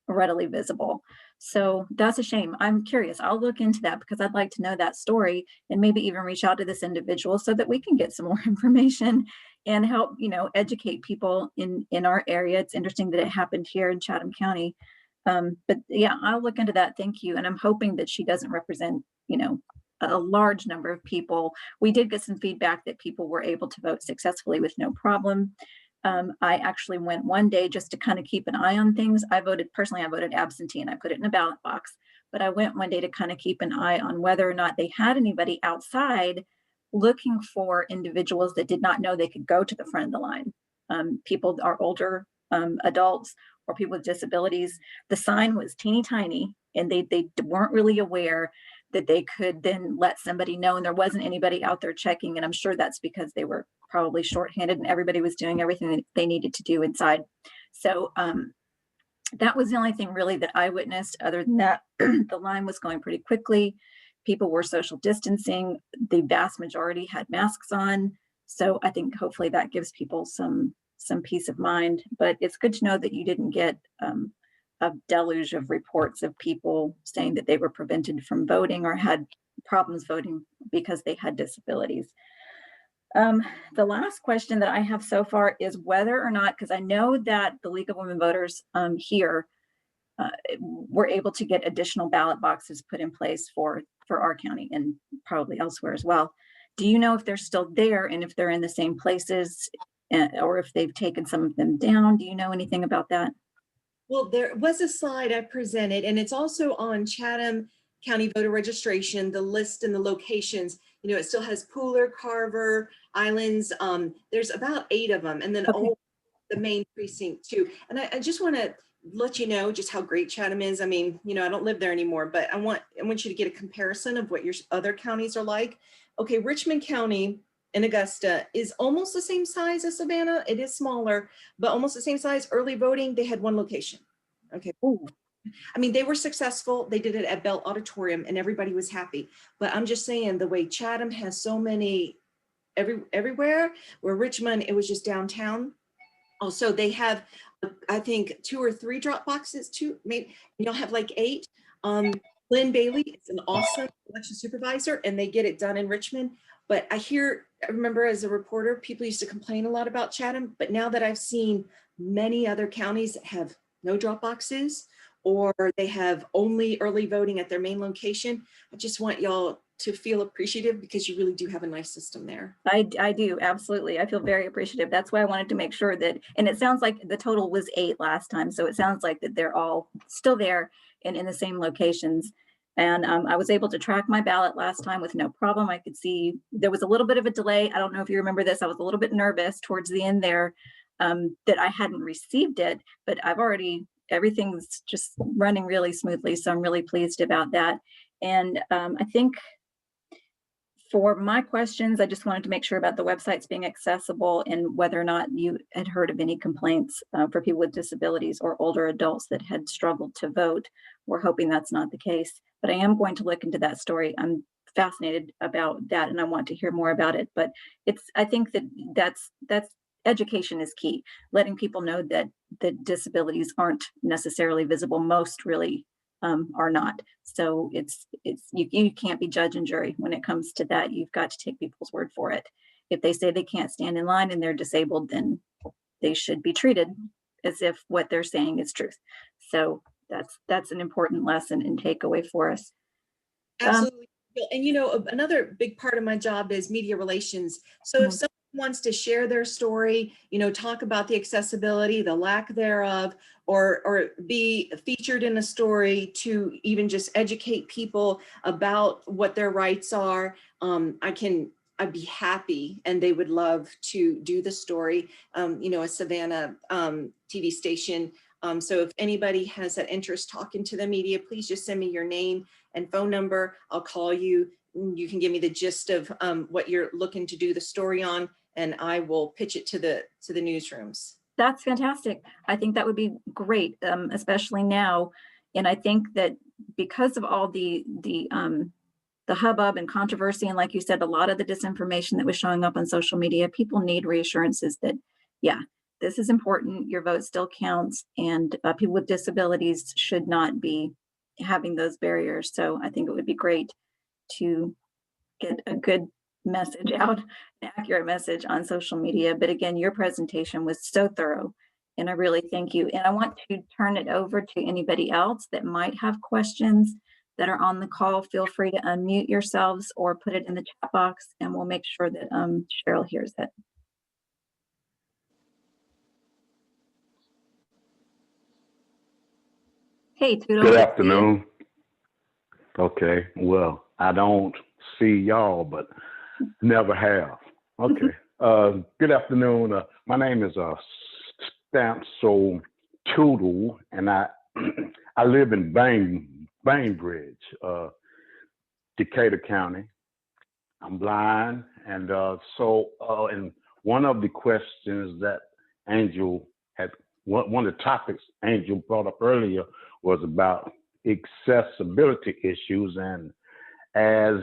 readily visible. So that's a shame. I'm curious. I'll look into that, because I'd like to know that story, and maybe even reach out to this individual so that we can get some more information and help, educate people in our area. It's interesting that it happened here in Chatham County. But yeah, I'll look into that. Thank you. And I'm hoping that she doesn't represent, a large number of people. We did get some feedback that people were able to vote successfully with no problem. I actually went one day just to kind of keep an eye on things. I voted absentee, and I put it in a ballot box, but I went one day to kind of keep an eye on whether or not they had anybody outside looking for individuals that did not know they could go to the front of the line. People are older, adults, or people with disabilities. The sign was teeny tiny, and they weren't really aware that they could then let somebody know, and there wasn't anybody out there checking. And I'm sure that's because they were probably shorthanded and everybody was doing everything that they needed to do inside. So that was the only thing really that I witnessed. Other than that, the line was going pretty quickly. People were social distancing. The vast majority had masks on. So I think hopefully that gives people some peace of mind. But it's good to know that you didn't get a deluge of reports of people saying that they were prevented from voting or had problems voting because they had disabilities. The last question that I have so far is whether or not, because I know that the League of Women Voters here were able to get additional ballot boxes put in place for our county and probably elsewhere as well. Do you know if they're still there and if they're in the same places or if they've taken some of them down? Do you know anything about that? Well, there was a slide I presented, and it's also on Chatham County voter registration, the list and the locations. You know, it still has Pooler, Carver, Islands. There's about 8 of them, and then all the main precinct too. And I just want to let you know just how great Chatham is. I mean, you know, I don't live there anymore, but I want you to get a comparison of what your other counties are like. Okay, Richmond County in Augusta is almost the same size as Savannah. It is smaller, but almost the same size. Early voting, they had 1 location. Okay. Ooh. I mean, they were successful. They did it at Bell Auditorium and everybody was happy. But I'm just saying the way Chatham has so many everywhere, where Richmond, it was just downtown. Also, they have, I think, 2 or 3 drop boxes, 2, maybe, you'll have like 8. Glynn Bailey is an awesome election supervisor and they get it done in Richmond. But I remember as a reporter, people used to complain a lot about Chatham, but now that I've seen many other counties that have no drop boxes or they have only early voting at their main location, I just want y'all to feel appreciative because you really do have a nice system there. I do, absolutely. I feel very appreciative. That's why I wanted to make sure that, and it sounds like the total was 8 last time. So it sounds like that they're all still there and in the same locations. And I was able to track my ballot last time with no problem. I could see there was a little bit of a delay. I don't know if you remember this. I was a little bit nervous towards the end there that I hadn't received it, but everything's just running really smoothly. So I'm really pleased about that. And I think for my questions, I just wanted to make sure about the websites being accessible and whether or not you had heard of any complaints for people with disabilities or older adults that had struggled to vote. We're hoping that's not the case, but I am going to look into that story. I'm fascinated about that and I want to hear more about it. But I think that's education is key. Letting people know that disabilities aren't necessarily visible. Most really are not. So you can't be judge and jury when it comes to that. You've got to take people's word for it. If they say they can't stand in line and they're disabled, then they should be treated as if what they're saying is truth. So that's an important lesson and takeaway for us. Absolutely. And you know, another big part of my job is media relations. So if someone wants to share their story, you know, talk about the accessibility, the lack thereof, or be featured in a story to even just educate people about what their rights are, I'd be happy and they would love to do the story, you know, a Savannah TV station. So if anybody has that interest talking to the media, please just send me your name and phone number. I'll call you. You can give me the gist of what you're looking to do the story on, and I will pitch it to the newsrooms. That's fantastic. I think that would be great, especially now. And I think that because of all the hubbub and controversy, and like you said, a lot of the disinformation that was showing up on social media, people need reassurances that, yeah, this is important. Your vote still counts, and people with disabilities should not be having those barriers. So I think it would be great to get a good message out, an accurate message on social media. But again, your presentation was so thorough and I really thank you. And I want to turn it over to anybody else that might have questions that are on the call. Feel free to unmute yourselves or put it in the chat box and we'll make sure that Sharyl hears it. Hey, Toodle. Good afternoon. Okay, well, I don't see y'all, but never have. Okay. Good afternoon. My name is Stamso Tootle, and I live in Bainbridge. Decatur County. I'm blind, and and one of the questions that Angel had, one of the topics Angel brought up earlier was about accessibility issues, and as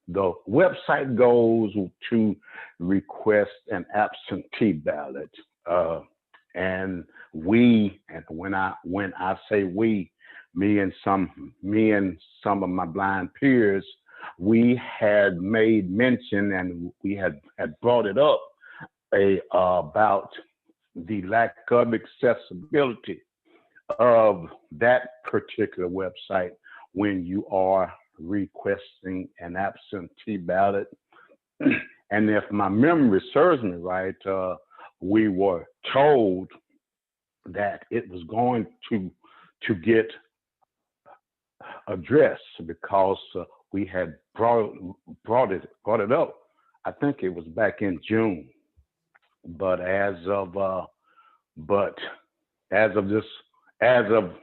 the website goes to request an absentee ballot, and when I say we, me and some of my blind peers, we had made mention and we had brought it up about the lack of accessibility of that particular website when you are requesting an absentee ballot. And if my memory serves me right, we were told that it was going to get addressed because we had brought it up. I think it was back in June, but as of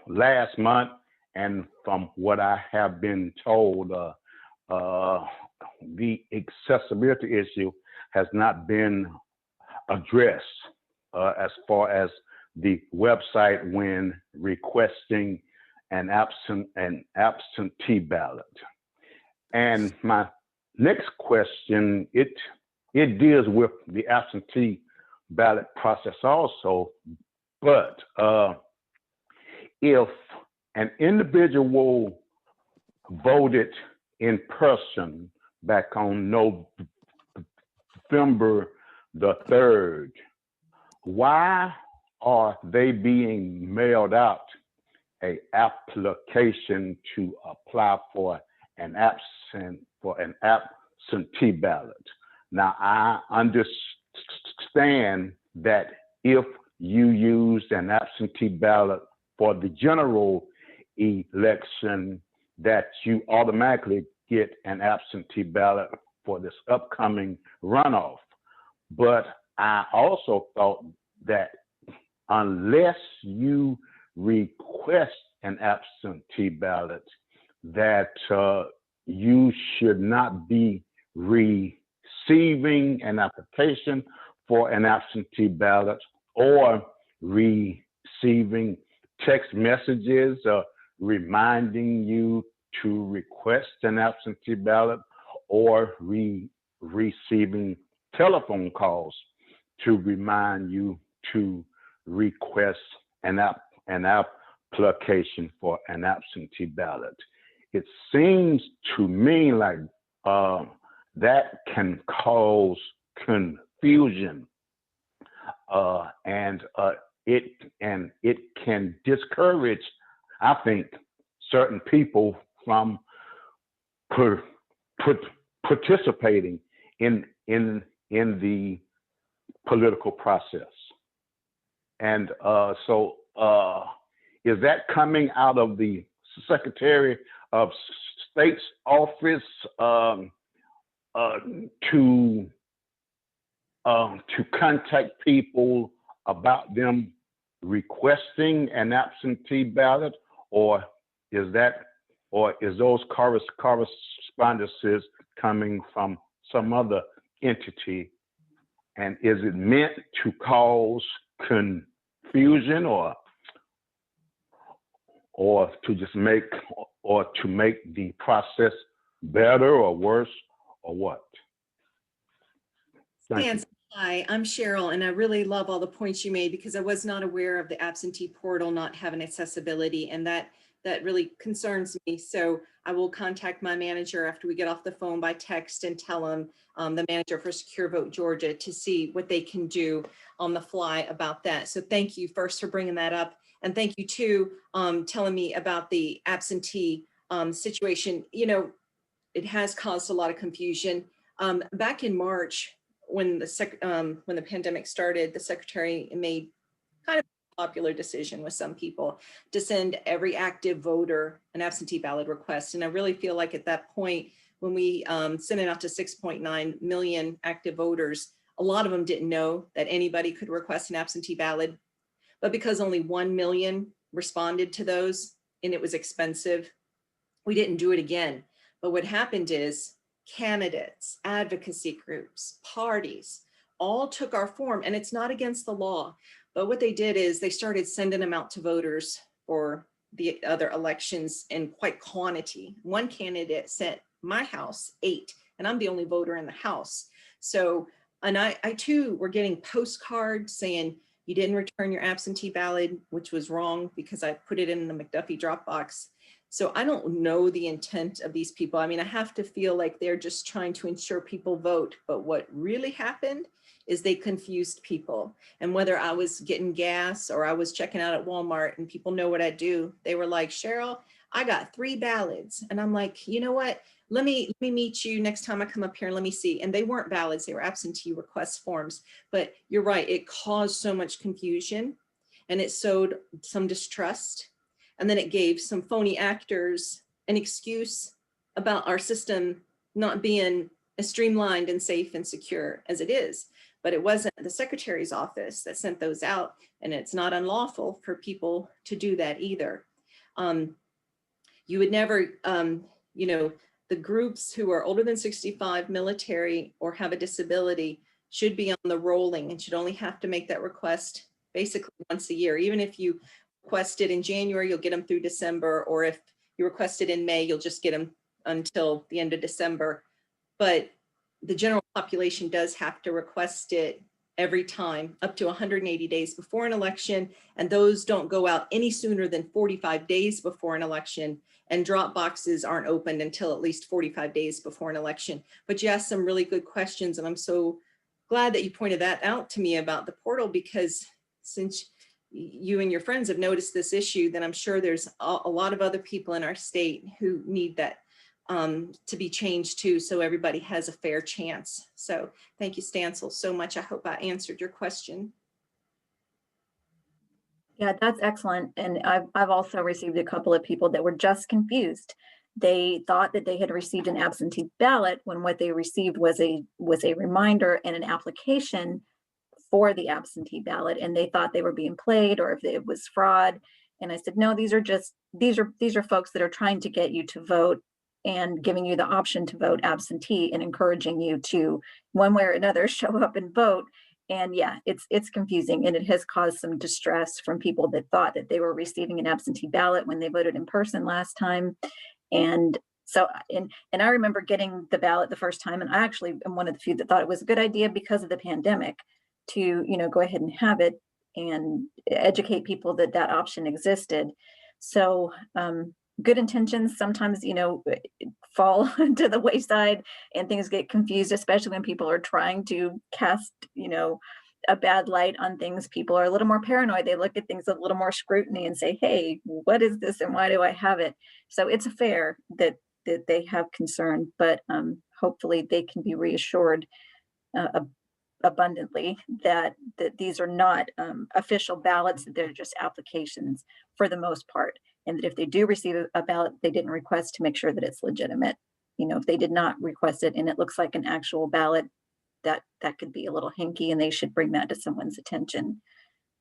last month, and from what I have been told, the accessibility issue has not been addressed as far as the website when requesting an absentee ballot. And my next question, it deals with the absentee ballot process also, but if an individual voted in person back on November the 3rd, why are they being mailed out an application to apply for an absentee ballot? Now, I understand that if you used an absentee ballot for the general election, that you automatically get an absentee ballot for this upcoming runoff. But I also thought that unless you request an absentee ballot, that you should not be receiving an application for an absentee ballot or receiving text messages reminding you to request an absentee ballot or receiving telephone calls to remind you to request an application for an absentee ballot. It seems to me like that can cause confusion, and it can discourage, I think, certain people from participating in the political process. And so is that coming out of the Secretary of State's office to contact people about them requesting an absentee ballot, or is those correspondences coming from some other entity? And is it meant to cause confusion or to just make the process better or worse, or what? Stan, hi, I'm Cheryl, and I really love all the points you made because I was not aware of the absentee portal not having accessibility, and that really concerns me. So I will contact my manager after we get off the phone by text and tell him, the manager for Secure Vote Georgia, to see what they can do on the fly about that. So thank you first for bringing that up. And thank you too, telling me about the absentee situation. You know, it has caused a lot of confusion. Back in March, when the pandemic started, the secretary made kind of a popular decision with some people to send every active voter an absentee ballot request. And I really feel like at that point, when we sent it out to 6.9 million active voters, a lot of them didn't know that anybody could request an absentee ballot. But because only 1 million responded to those and it was expensive, we didn't do it again. But what happened is candidates, advocacy groups, parties, all took our form, and it's not against the law. But what they did is they started sending them out to voters for the other elections in quite quantity. One candidate sent my house 8, and I'm the only voter in the house. So, and I too were getting postcards saying, you didn't return your absentee ballot, which was wrong because I put it in the McDuffie Dropbox. So I don't know the intent of these people. I mean, I have to feel like they're just trying to ensure people vote. But what really happened is they confused people. And whether I was getting gas or I was checking out at Walmart, and people know what I do, they were like, Sharyl, I got 3 ballots. And I'm like, you know what? Let me meet you next time I come up here and let me see. And they weren't ballots, they were absentee request forms. But you're right, it caused so much confusion and it sowed some distrust. And then it gave some phony actors an excuse about our system not being as streamlined and safe and secure as it is. But it wasn't the secretary's office that sent those out, and it's not unlawful for people to do that either. You would never, you know, the groups who are older than 65, military, or have a disability should be on the rolling and should only have to make that request basically once a year. Even if you request it in January, you'll get them through December, or if you request it in May, you'll just get them until the end of December. But the general population does have to request it every time up to 180 days before an election. And those don't go out any sooner than 45 days before an election. And drop boxes aren't opened until at least 45 days before an election. But you asked some really good questions, and I'm so glad that you pointed that out to me about the portal, because since you and your friends have noticed this issue, then I'm sure there's a lot of other people in our state who need that to be changed too, so everybody has a fair chance. So thank you, Stancil, so much. I hope I answered your question. Yeah, that's excellent. And I've also received a couple of people that were just confused. They thought that they had received an absentee ballot when what they received was a reminder and an application for the absentee ballot, and they thought they were being played or if it was fraud. And I said, no, these are folks that are trying to get you to vote and giving you the option to vote absentee and encouraging you to, one way or another, show up and vote. And yeah, it's confusing, and it has caused some distress from people that thought that they were receiving an absentee ballot when they voted in person last time. And so, and I remember getting the ballot the first time, and I actually am one of the few that thought it was a good idea because of the pandemic to, you know, go ahead and have it and educate people that that option existed. So good intentions sometimes, you know, fall to the wayside and things get confused, especially when people are trying to cast, you know, a bad light on things. People are a little more paranoid. They look at things with a little more scrutiny and say, hey, what is this and why do I have it? So it's fair that they have concern, but hopefully they can be reassured abundantly that these are not official ballots, that they're just applications for the most part. And that if they do receive a ballot they didn't request, to make sure that it's legitimate. You know, if they did not request it and it looks like an actual ballot, that could be a little hinky, and they should bring that to someone's attention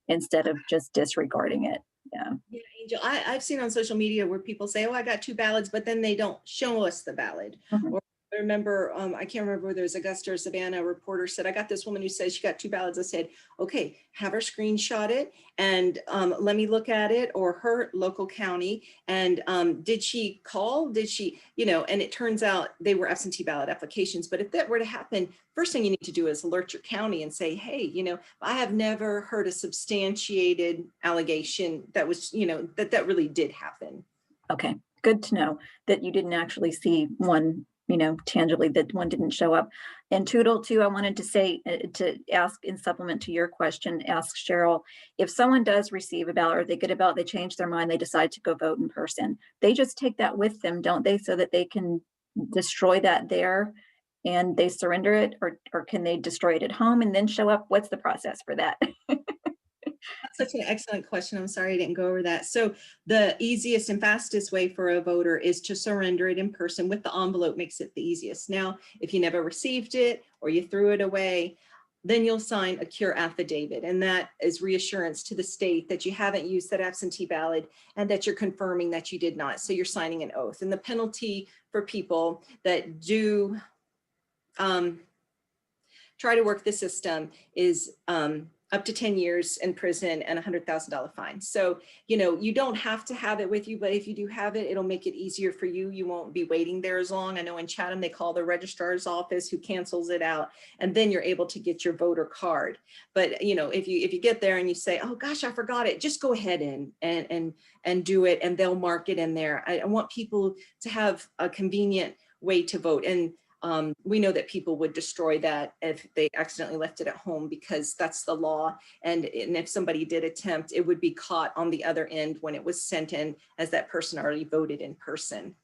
instead of just disregarding it. Yeah. Yeah, Angel, I've seen on social media where people say, oh, I got 2 ballots, but then they don't show us the ballot. Mhm. Or I remember, I can't remember whether it was Augusta or Savannah, a reporter said, I got this woman who says she got 2 ballots. I said, okay, have her screenshot it and let me look at it, or her local county. And did she call? Did she, you know, and it turns out they were absentee ballot applications. But if that were to happen, first thing you need to do is alert your county and say, hey, you know, I have never heard a substantiated allegation that was, you know, that really did happen. Okay, good to know that you didn't actually see one, you know, tangibly, that one didn't show up. And Tootle too, I wanted to say, to ask in supplement to your question, ask Sharyl, if someone does receive a ballot or they get a ballot, they change their mind, they decide to go vote in person, they just take that with them, don't they? So that they can destroy that there and they surrender it, or can they destroy it at home and then show up? What's the process for that? That's such an excellent question. I'm sorry I didn't go over that. So the easiest and fastest way for a voter is to surrender it in person with the envelope. Makes it the easiest. Now, if you never received it or you threw it away, then you'll sign a cure affidavit. And that is reassurance to the state that you haven't used that absentee ballot and that you're confirming that you did not. So you're signing an oath. And the penalty for people that do try to work the system is up to 10 years in prison and $100,000 fine. So, you know, you don't have to have it with you, but if you do have it, it'll make it easier for you. You won't be waiting there as long. I know in Chatham, they call the registrar's office who cancels it out, and then you're able to get your voter card. But, you know, if you get there and you say, oh gosh, I forgot it, just go ahead and do it, and they'll mark it in there. I want people to have a convenient way to vote. And we know that people would destroy that if they accidentally left it at home, because that's the law. And if somebody did attempt, it would be caught on the other end when it was sent in, as that person already voted in person.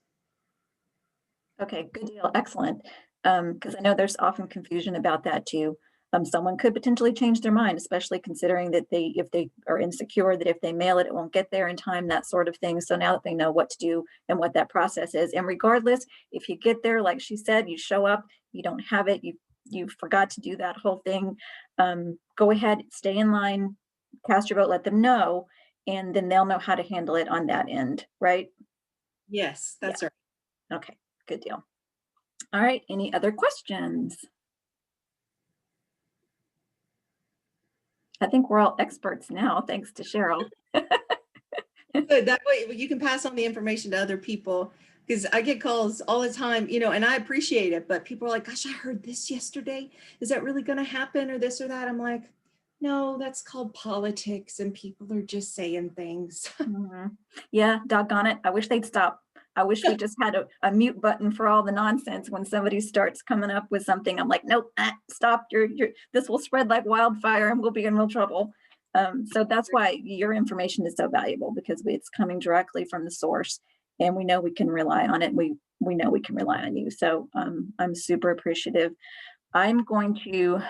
Okay, good deal. Excellent. Because I know there's often confusion about that too. Someone could potentially change their mind, especially considering that if they are insecure, that if they mail it, it won't get there in time, that sort of thing. So now that they know what to do and what that process is, and regardless, if you get there, like she said, you show up, you don't have it, you forgot to do that whole thing, go ahead, stay in line, cast your vote, let them know, and then they'll know how to handle it on that end, right? Yes, that's right. Okay, good deal. All right, any other questions? I think we're all experts now, thanks to Sharyl. Good. That way you can pass on the information to other people, because I get calls all the time, you know, and I appreciate it, but people are like, gosh, I heard this yesterday. Is that really going to happen, or this or that? I'm like, no, that's called politics, and people are just saying things. Yeah, doggone it. I wish they'd stop. I wish we just had a mute button for all the nonsense. When somebody starts coming up with something, I'm like, nope, stop. This will spread like wildfire and we'll be in real trouble. So that's why your information is so valuable, because it's coming directly from the source, and we know we can rely on it. We know we can rely on you. So I'm super appreciative. I'm going to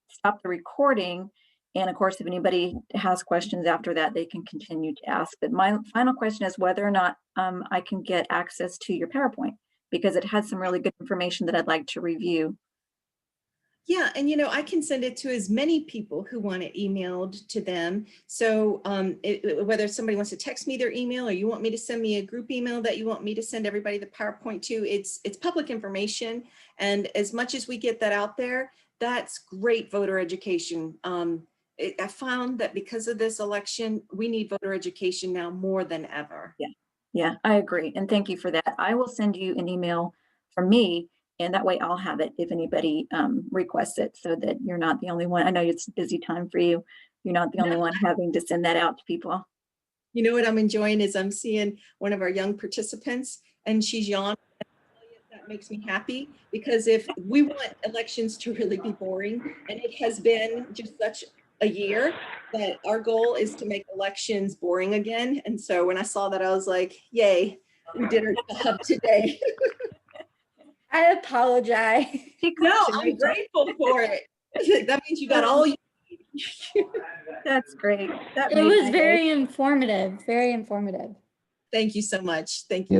stop the recording. And of course, if anybody has questions after that, they can continue to ask. But my final question is whether or not I can get access to your PowerPoint, because it has some really good information that I'd like to review. Yeah, and you know, I can send it to as many people who want it emailed to them. So whether somebody wants to text me their email, or you want me to send me a group email that you want me to send everybody the PowerPoint to, it's public information. And as much as we get that out there, that's great voter education. I found that because of this election, we need voter education now more than ever. Yeah, I agree. And thank you for that. I will send you an email from me, and that way I'll have it if anybody requests it, so that you're not the only one. I know it's a busy time for you. You're not the only one having to send that out to people. You know what I'm enjoying is I'm seeing one of our young participants, and she's yawning. That makes me happy, because if we want elections to really be boring, and it has been just such a year, that our goal is to make elections boring again. And so when I saw that, I was like, yay, we did our job today. I apologize. No, I'm grateful for it. That means you got all you need. That's great. That It made was my day. very informative, very informative. Thank you so much. Thank you.